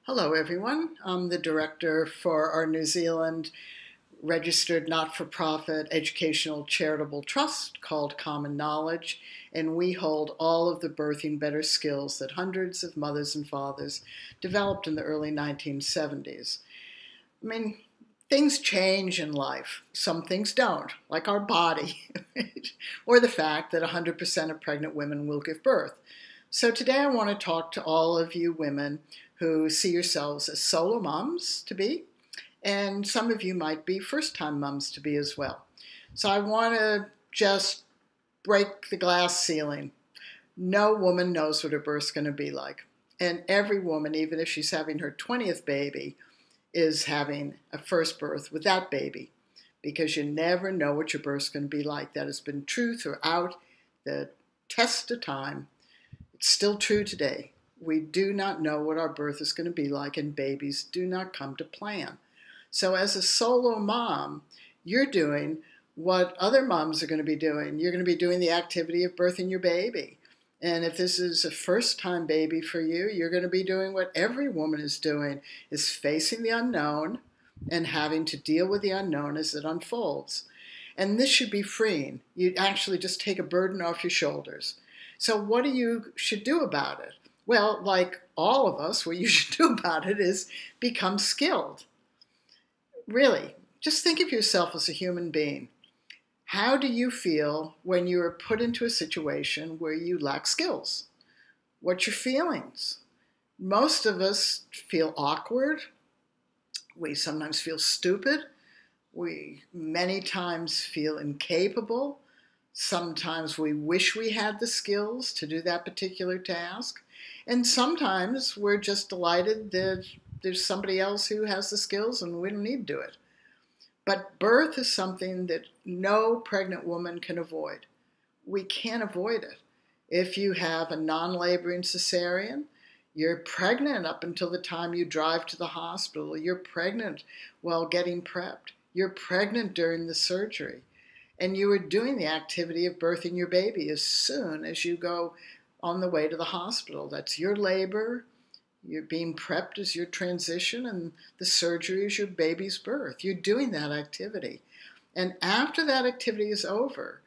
Hello, everyone. I'm the director for our New Zealand registered not-for-profit educational charitable trust called Common Knowledge, and we hold all of the birthing better skills that hundreds of mothers and fathers developed in the early 1970s. I mean, things change in life. Some things don't, like our body, or the fact that 100% of pregnant women will give birth. So today I want to talk to all of you women who see yourselves as solo moms to be, and some of you might be first-time moms to be as well. So I want to just break the glass ceiling. No woman knows what her birth's going to be like. And every woman, even if she's having her 20th baby, is having a first birth with that baby, because you never know what your birth's going to be like. That has been true throughout the test of time. It's still true today. We do not know what our birth is going to be like, and babies do not come to plan. So as a solo mom, you're doing what other moms are going to be doing. You're going to be doing the activity of birthing your baby. And if this is a first-time baby for you, you're going to be doing what every woman is doing, is facing the unknown and having to deal with the unknown as it unfolds. And this should be freeing. You actually just take a burden off your shoulders. So what should do about it? Well, like all of us, what you should do about it is become skilled. Really, just think of yourself as a human being. How do you feel when you are put into a situation where you lack skills? What's your feelings? Most of us feel awkward. We sometimes feel stupid. We many times feel incapable. Sometimes we wish we had the skills to do that particular task. And sometimes we're just delighted that there's somebody else who has the skills and we don't need to do it. But birth is something that no pregnant woman can avoid. We can't avoid it. If you have a non-laboring cesarean, you're pregnant up until the time you drive to the hospital. You're pregnant while getting prepped. You're pregnant during the surgery. And you are doing the activity of birthing your baby as soon as you go on the way to the hospital. That's your labor. You're being prepped as your transition, and the surgery is your baby's birth. You're doing that activity. And after that activity is over,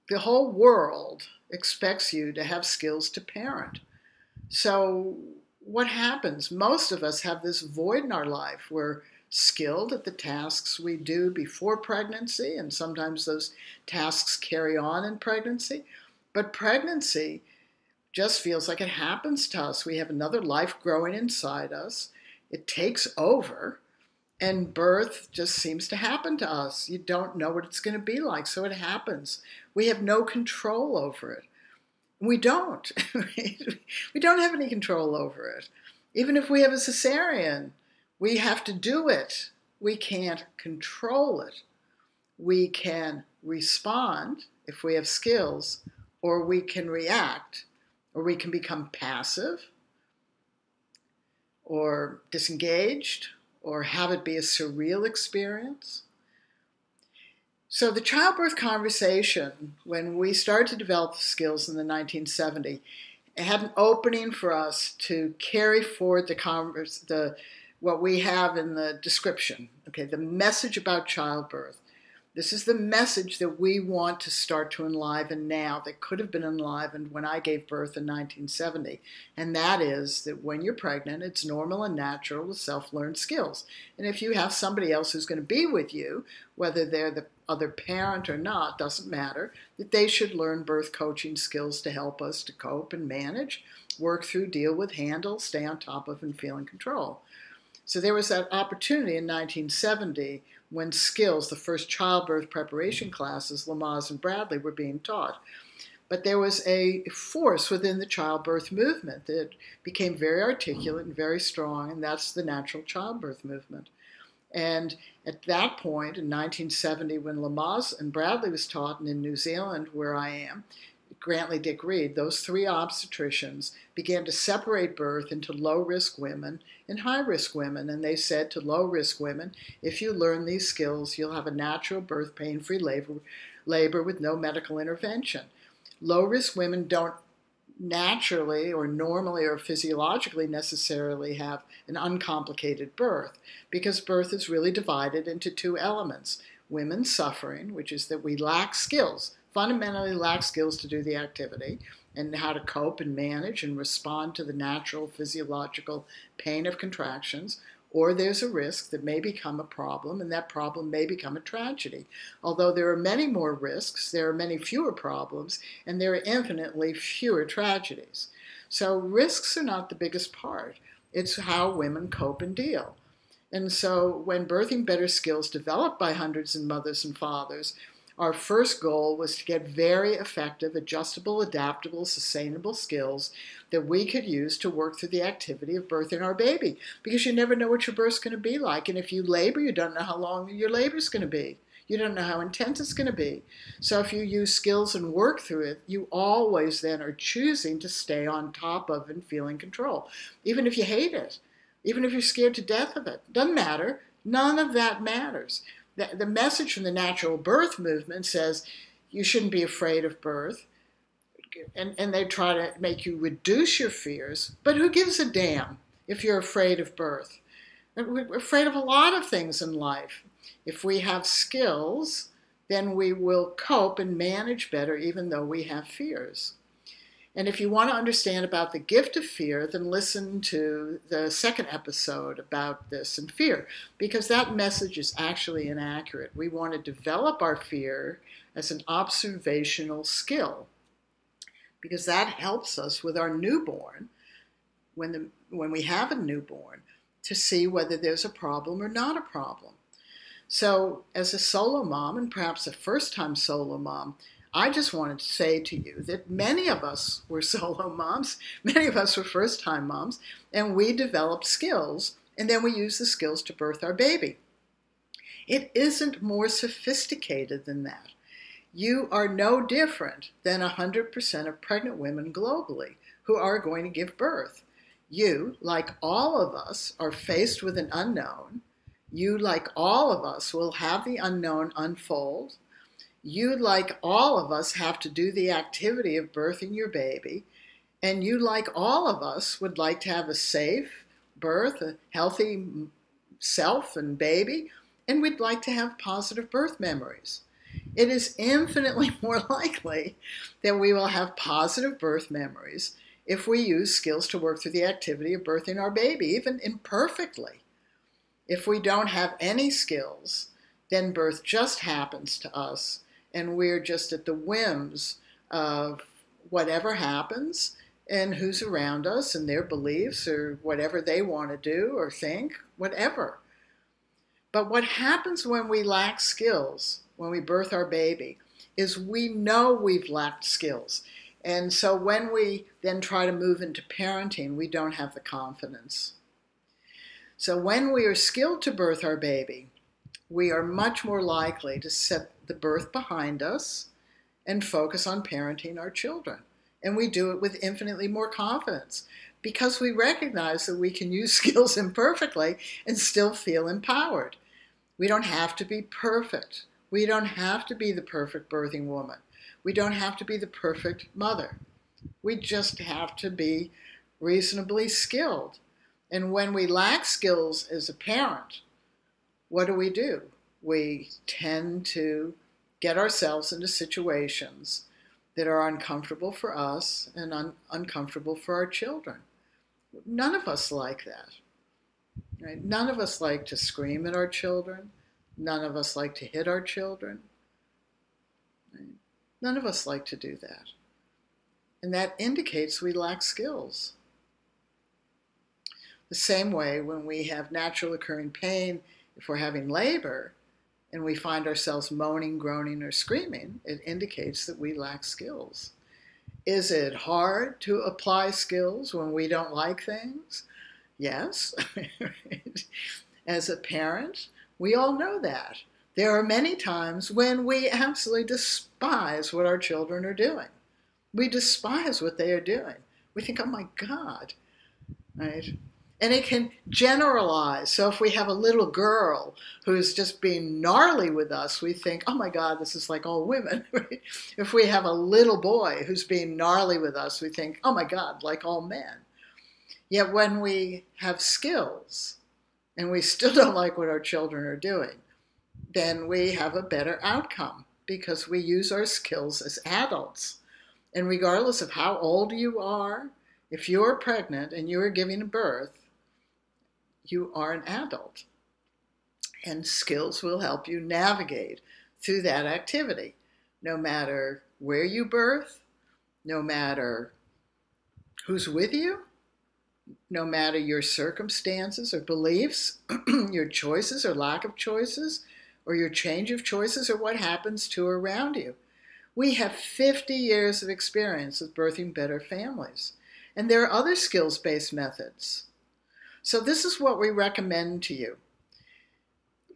the whole world expects you to have skills to parent. So what happens? Most of us have this void in our life. We're skilled at the tasks we do before pregnancy, and sometimes those tasks carry on in pregnancy. But pregnancy just feels like it happens to us. We have another life growing inside us. It takes over, and birth just seems to happen to us. You don't know what it's going to be like, so it happens. We have no control over it. We don't. We don't have any control over it. Even if we have a cesarean, we have to do it. We can't control it. We can respond if we have skills, or we can react, or we can become passive, or disengaged, or have it be a surreal experience. So the childbirth conversation, when we started to develop skills in the 1970s, it had an opening for us to carry forward what we have in the description, okay, the message about childbirth. This is the message that we want to start to enliven now that could have been enlivened when I gave birth in 1970. And that is that when you're pregnant, it's normal and natural to self-learn skills. And if you have somebody else who's going to be with you, whether they're the other parent or not, doesn't matter, that they should learn birth coaching skills to help us to cope and manage, work through, deal with, handle, stay on top of, and feel in control. So there was that opportunity in 1970 when skills, the first childbirth preparation classes, Lamaze and Bradley, were being taught. But there was a force within the childbirth movement that became very articulate and very strong, and that's the natural childbirth movement. And at that point, in 1970, when Lamaze and Bradley was taught, and in New Zealand, where I am, Grantley Dick Reed, those three obstetricians began to separate birth into low-risk women and high-risk women. And they said to low-risk women, if you learn these skills, you'll have a natural birth, pain-free labor with no medical intervention. Low-risk women don't naturally or normally or physiologically necessarily have an uncomplicated birth, because birth is really divided into two elements. Women's suffering, which is that we lack skills, fundamentally lack skills to do the activity, and how to cope and manage and respond to the natural physiological pain of contractions. Or there's a risk that may become a problem, and that problem may become a tragedy. Although there are many more risks, there are many fewer problems, and there are infinitely fewer tragedies. So risks are not the biggest part. It's how women cope and deal. And so when Birthing Better skills developed by hundreds of mothers and fathers, our first goal was to get very effective, adjustable, adaptable, sustainable skills that we could use to work through the activity of birthing our baby. Because you never know what your birth's going to be like. And if you labor, you don't know how long your labor's going to be. You don't know how intense it's going to be. So if you use skills and work through it, you always then are choosing to stay on top of and feel in control. Even if you hate it, even if you're scared to death of it, doesn't matter. None of that matters. The message from the natural birth movement says you shouldn't be afraid of birth, and they try to make you reduce your fears, but who gives a damn if you're afraid of birth? We're afraid of a lot of things in life. If we have skills, then we will cope and manage better even though we have fears. And if you want to understand about the gift of fear, then listen to the second episode about this and fear, because that message is actually inaccurate. We want to develop our fear as an observational skill, because that helps us with our newborn, when we have a newborn, to see whether there's a problem or not a problem. So as a solo mom, and perhaps a first-time solo mom, I just wanted to say to you that many of us were solo moms, many of us were first-time moms, and we developed skills, and then we used the skills to birth our baby. It isn't more sophisticated than that. You are no different than 100% of pregnant women globally who are going to give birth. You, like all of us, are faced with an unknown. You, like all of us, will have the unknown unfold. You, like all of us, have to do the activity of birthing your baby. And you, like all of us, would like to have a safe birth, a healthy self and baby, and we'd like to have positive birth memories. It is infinitely more likely that we will have positive birth memories if we use skills to work through the activity of birthing our baby, even imperfectly. If we don't have any skills, then birth just happens to us, and we're just at the whims of whatever happens and who's around us and their beliefs or whatever they want to do or think, whatever. But what happens when we lack skills, when we birth our baby, is we know we've lacked skills. And so when we then try to move into parenting, we don't have the confidence. So when we are skilled to birth our baby, we are much more likely to set the birth behind us and focus on parenting our children. And we do it with infinitely more confidence because we recognize that we can use skills imperfectly and still feel empowered. We don't have to be perfect. We don't have to be the perfect birthing woman. We don't have to be the perfect mother. We just have to be reasonably skilled. And when we lack skills as a parent, what do? We tend to get ourselves into situations that are uncomfortable for us and uncomfortable for our children. None of us like that. Right? None of us like to scream at our children. None of us like to hit our children. Right? None of us like to do that. And that indicates we lack skills. The same way when we have natural occurring pain, if we're having labor, and we find ourselves moaning, groaning, or screaming, it indicates that we lack skills. Is it hard to apply skills when we don't like things? Yes. As a parent, we all know that. There are many times when we absolutely despise what our children are doing. We despise what they are doing. We think, oh my God, right? And it can generalize. So if we have a little girl who's just being gnarly with us, we think, oh my God, this is like all women. Right? If we have a little boy who's being gnarly with us, we think, oh my God, like all men. Yet when we have skills and we still don't like what our children are doing, then we have a better outcome because we use our skills as adults. And regardless of how old you are, if you're pregnant and you are giving birth, you are an adult. And skills will help you navigate through that activity, no matter where you birth, no matter who's with you, no matter your circumstances or beliefs, your choices or lack of choices, or your change of choices, or what happens to or around you. We have 50 years of experience with birthing better families. And there are other skills-based methods. So this is what we recommend to you.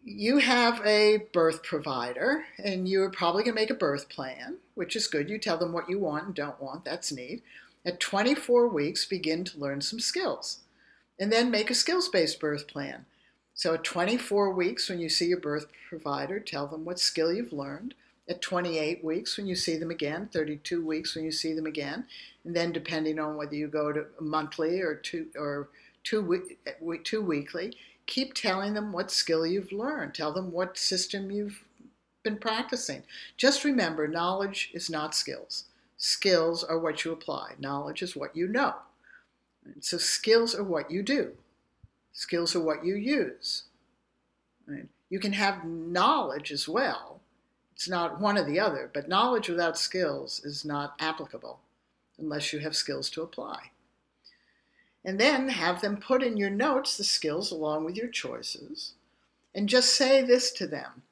You have a birth provider, and you're probably going to make a birth plan, which is good. You tell them what you want and don't want. That's neat. At 24 weeks, begin to learn some skills. And then make a skills-based birth plan. So at 24 weeks, when you see your birth provider, tell them what skill you've learned. At 28 weeks, when you see them again, 32 weeks when you see them again, and then depending on whether you go to monthly or two weekly, keep telling them what skill you've learned. Tell them what system you've been practicing. Just remember, knowledge is not skills. Skills are what you apply. Knowledge is what you know. So skills are what you do. Skills are what you use. Right? You can have knowledge as well. It's not one or the other, but knowledge without skills is not applicable unless you have skills to apply. And then have them put in your notes the skills along with your choices, and just say this to them.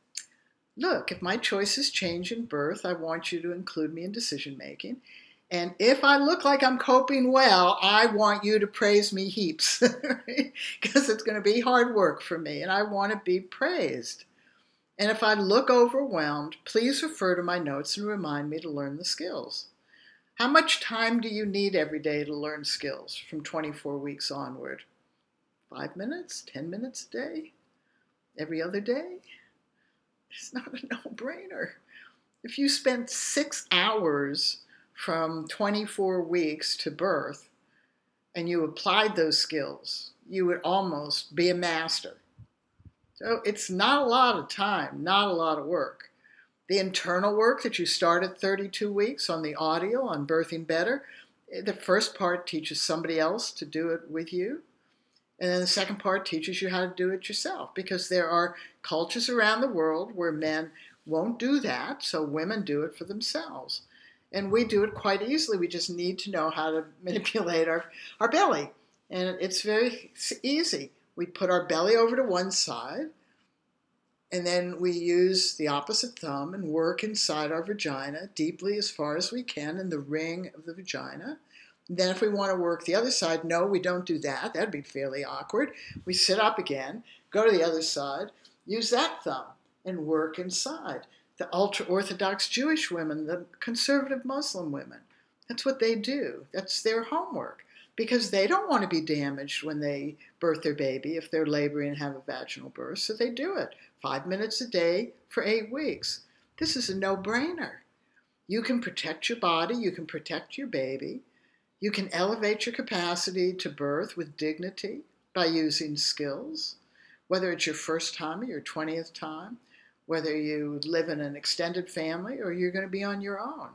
Look, if my choices change in birth, I want you to include me in decision making. And if I look like I'm coping well, I want you to praise me heaps, because it's going to be hard work for me, and I want to be praised. And if I look overwhelmed, please refer to my notes and remind me to learn the skills. How much time do you need every day to learn skills from 24 weeks onward? 5 minutes? 10 minutes a day? Every other day? It's not a no-brainer. If you spent 6 hours from 24 weeks to birth and you applied those skills, you would almost be a master. So it's not a lot of time, not a lot of work. The internal work that you start at 32 weeks on the audio, on Birthing Better, the first part teaches somebody else to do it with you. And then the second part teaches you how to do it yourself, because there are cultures around the world where men won't do that, so women do it for themselves. And we do it quite easily. We just need to know how to manipulate our belly. And it's very easy. We put our belly over to one side, and then we use the opposite thumb and work inside our vagina deeply as far as we can in the ring of the vagina. And then if we want to work the other side, no, we don't do that. That'd be fairly awkward. We sit up again, go to the other side, use that thumb, and work inside. The ultra-Orthodox Jewish women, the conservative Muslim women, that's what they do. That's their homework, because they don't want to be damaged when they birth their baby if they're laboring and have a vaginal birth, so they do it 5 minutes a day for 8 weeks. This is a no-brainer. You can protect your body, you can protect your baby, you can elevate your capacity to birth with dignity by using skills, whether it's your first time or your 20th time, whether you live in an extended family or you're going to be on your own.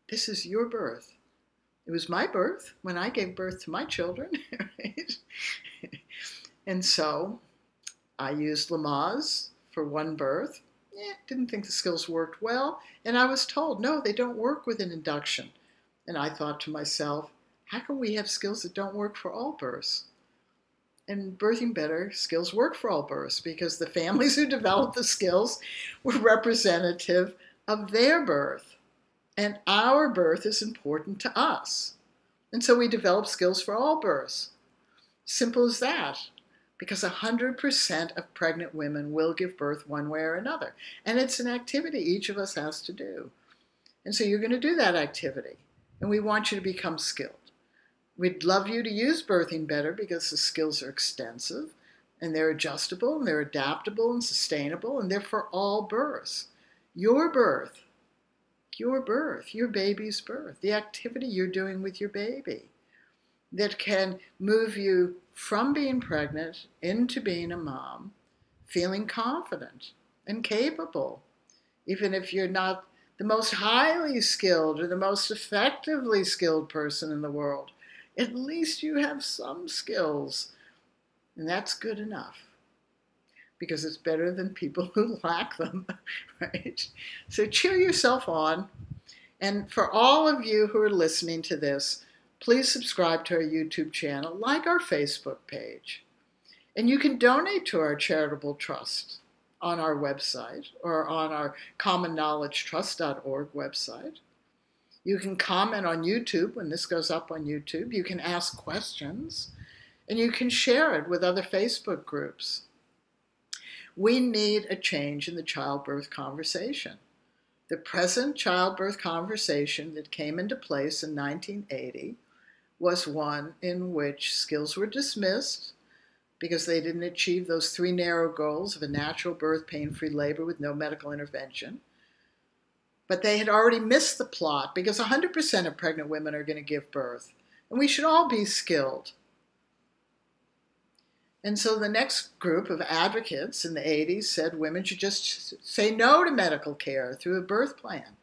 This is your birth. It was my birth when I gave birth to my children. Right? And so I used Lamaze for one birth. Didn't think the skills worked well. And I was told, no, they don't work with an induction. And I thought to myself, how can we have skills that don't work for all births? And Birthing Better skills work for all births, because the families who developed the skills were representative of their birth. And our birth is important to us. And so we develop skills for all births. Simple as that. Because 100% of pregnant women will give birth one way or another. And it's an activity each of us has to do. And so you're going to do that activity. And we want you to become skilled. We'd love you to use Birthing Better because the skills are extensive and they're adjustable and they're adaptable and sustainable and they're for all births. Your birth, your baby's birth, the activity you're doing with your baby that can move you from being pregnant into being a mom, feeling confident and capable, even if you're not the most highly skilled or the most effectively skilled person in the world. At least you have some skills, and that's good enough because it's better than people who lack them, right? So cheer yourself on. And for all of you who are listening to this, please subscribe to our YouTube channel, like our Facebook page. And you can donate to our charitable trust on our website or on our commonknowledgetrust.org website. You can comment on YouTube when this goes up on YouTube. You can ask questions, and you can share it with other Facebook groups. We need a change in the childbirth conversation. The present childbirth conversation that came into place in 1980 was one in which skills were dismissed because they didn't achieve those 3 narrow goals of a natural birth, pain-free labor with no medical intervention. But they had already missed the plot because 100% of pregnant women are going to give birth. And we should all be skilled. And so the next group of advocates in the 80s said women should just say no to medical care through a birth plan.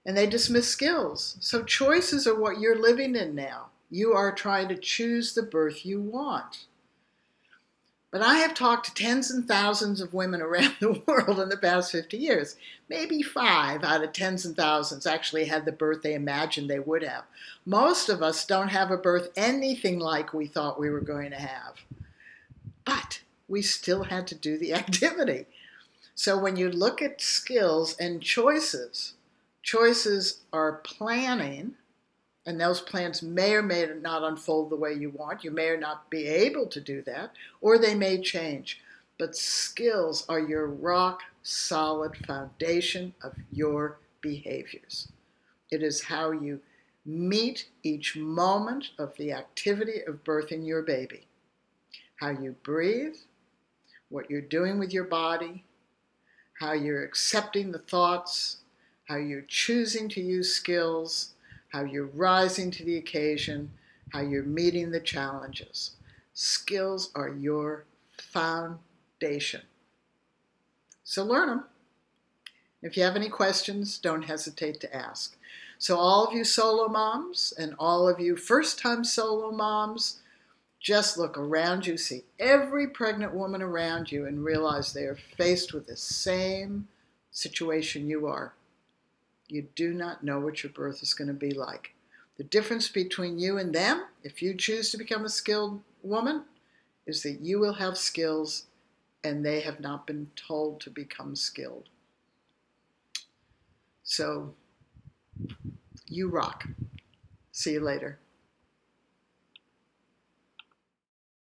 And they dismissed skills. So choices are what you're living in now. You are trying to choose the birth you want. But I have talked to tens and thousands of women around the world in the past 50 years. Maybe 5 out of tens and thousands actually had the birth they imagined they would have. Most of us don't have a birth anything like we thought we were going to have. But we still had to do the activity. So when you look at skills and choices, choices are planning. And those plans may or may not unfold the way you want. You may or not be able to do that, or they may change. But skills are your rock solid foundation of your behaviors. It is how you meet each moment of the activity of birthing your baby. How you breathe, what you're doing with your body, how you're accepting the thoughts, how you're choosing to use skills, how you're rising to the occasion, how you're meeting the challenges. Skills are your foundation. So learn them. If you have any questions, don't hesitate to ask. So all of you solo moms and all of you first-time solo moms, just look around you, see every pregnant woman around you and realize they are faced with the same situation you are. You do not know what your birth is going to be like. The difference between you and them, if you choose to become a skilled woman, is that you will have skills and they have not been told to become skilled. So, you rock. See you later.